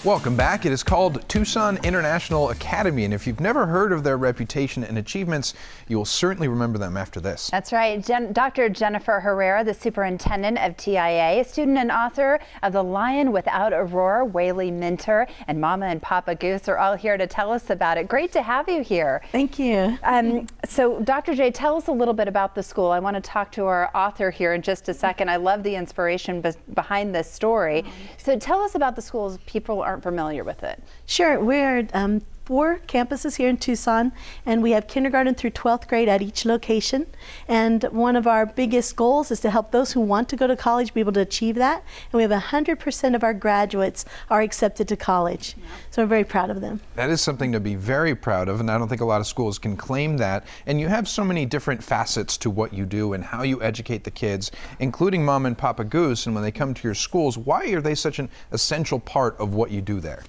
Welcome back. It is called Tucson International Academy, and if you've never heard of their reputation and achievements, you will certainly remember them after this. That's right. Dr. Jennifer Herrera, the superintendent of TIA, student and author of The Lion Without a Roar, Whaley Minter, and Mama and Papa Goose are all here to tell us about it. Great to have you here. Thank you. So, Dr. J, tell us a little bit about the school. I want to talk to our author here in just a second. I love the inspiration behind this story. So tell us about the schools. People aren't familiar with it. Sure. We're 4 campuses here in Tucson, and we have kindergarten through 12th grade at each location. And one of our biggest goals is to help those who want to go to college be able to achieve that. And we have 100% of our graduates are accepted to college. Yeah. So we're very proud of them. That is something to be very proud of, and I don't think a lot of schools can claim that. And you have so many different facets to what you do and how you educate the kids, including Mama and Papa Goose. And when they come to your schools, why are they such an essential part of what you do there?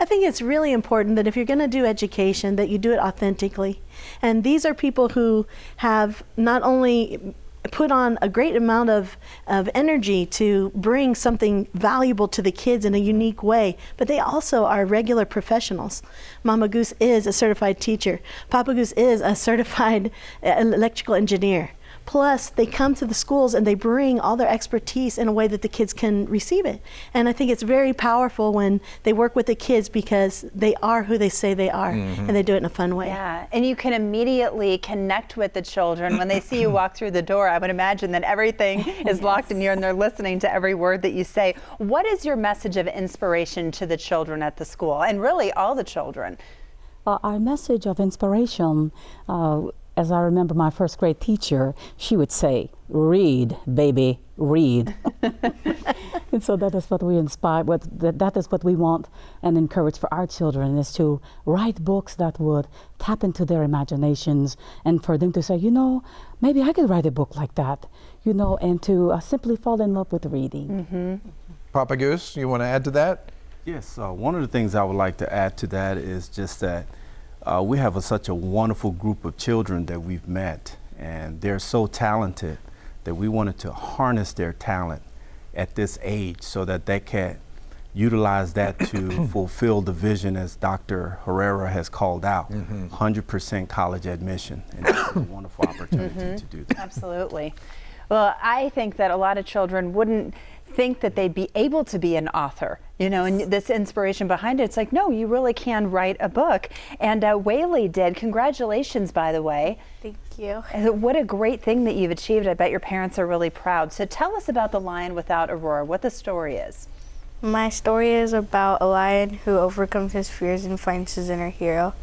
I think it's really important that if you're going to do education, that you do it authentically. And these are people who have not only put on a great amount of energy to bring something valuable to the kids in a unique way, but they also are regular professionals. Mama Goose is a certified teacher. Papa Goose is a certified electrical engineer. Plus, they come to the schools and they bring all their expertise in a way that the kids can receive it. And I think it's very powerful when they work with the kids because they are who they say they are, and they do it in a fun way. Yeah, and you can immediately connect with the children when they see you walk through the door. I would imagine that everything is locked in you and they're listening to every word that you say. What is your message of inspiration to the children at the school, and really all the children? Our message of inspiration, as I remember my first grade teacher, she would say, "Read, baby, read." And so that is what we inspire, that is what we want and encourage for our children, is to write books that would tap into their imaginations, and for them to say, you know, maybe I could write a book like that, you know, and to simply fall in love with reading. Papa Goose, you want to add to that? Yes, one of the things I would like to add to that is just that we have such a wonderful group of children that we've met, and they're so talented that we wanted to harness their talent at this age so that they can utilize that to fulfill the vision, as Dr. Herrera has called out, 100% college admission. And it's a wonderful opportunity to do that. Absolutely. Well, I think that a lot of children wouldn't think that they'd be able to be an author, you know, and this inspiration behind it. It's like, no, you really can write a book. And Whaley did. Congratulations, by the way. Thank you. What a great thing that you've achieved. I bet your parents are really proud. So tell us about The Lion Without a Roar, what the story is. My story is about a lion who overcomes his fears and finds his inner hero.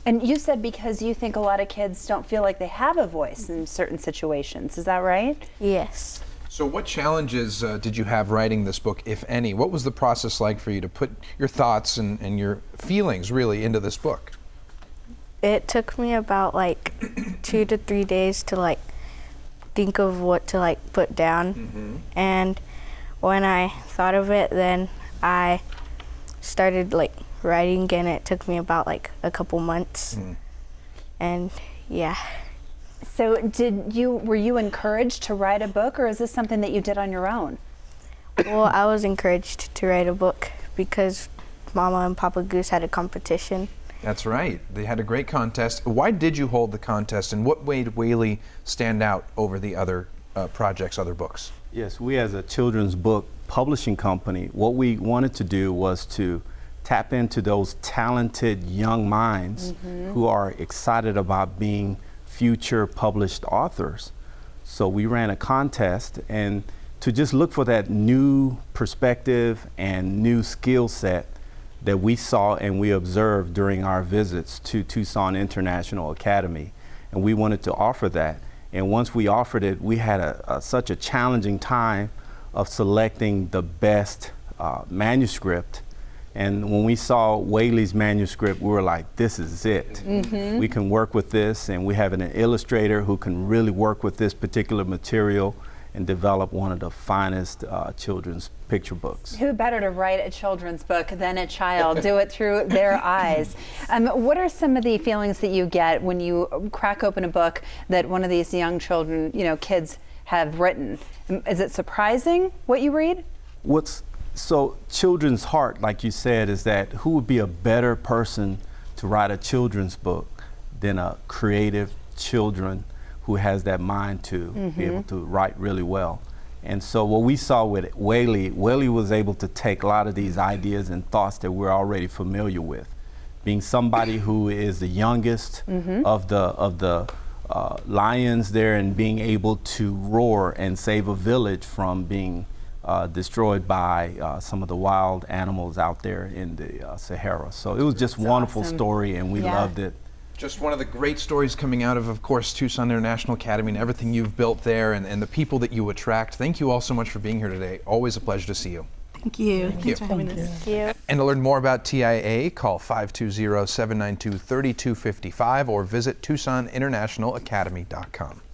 And you said because you think a lot of kids don't feel like they have a voice in certain situations. Is that right? Yes. So what challenges did you have writing this book, if any? What was the process like for you to put your thoughts and your feelings really into this book? It took me about like 2 to 3 days to think of what to put down. And when I thought of it, then I started writing again. It took me about a couple months. And yeah. So were you encouraged to write a book, or is this something that you did on your own? Well, I was encouraged to write a book because Mama and Papa Goose had a competition. That's right. They had a great contest. Why did you hold the contest, and what made Whaley stand out over the other projects, other books? Yes, we as a children's book publishing company, what we wanted to do was to tap into those talented young minds who are excited about being future published authors. So we ran a contest, and to just look for that new perspective and new skill set that we saw and we observed during our visits to Tucson International Academy. And we wanted to offer that. And once we offered it, we had such a challenging time of selecting the best manuscript. And when we saw Whaley's manuscript, we were like, this is it. We can work with this, and we have an illustrator who can really work with this particular material and develop one of the finest children's picture books. Who better to write a children's book than a child? Do it through their eyes. What are some of the feelings that you get when you crack open a book that one of these young children, kids have written? Is it surprising what you read? What's So children's heart, like you said, is that who would be a better person to write a children's book than a creative children who has that mind to be able to write really well. And so what we saw with Whaley was able to take a lot of these ideas and thoughts that we're already familiar with. Being somebody who is the youngest of the lions there, and being able to roar and save a village from being destroyed by some of the wild animals out there in the Sahara. So it was just a wonderful story, and we loved it. Just one of the great stories coming out of course, Tucson International Academy and everything you've built there, and the people that you attract. Thank you all so much for being here today. Always a pleasure to see you. Thank you. Thanks for having us. Thank you. And to learn more about TIA, call 520-792-3255 or visit TucsonInternationalAcademy.com.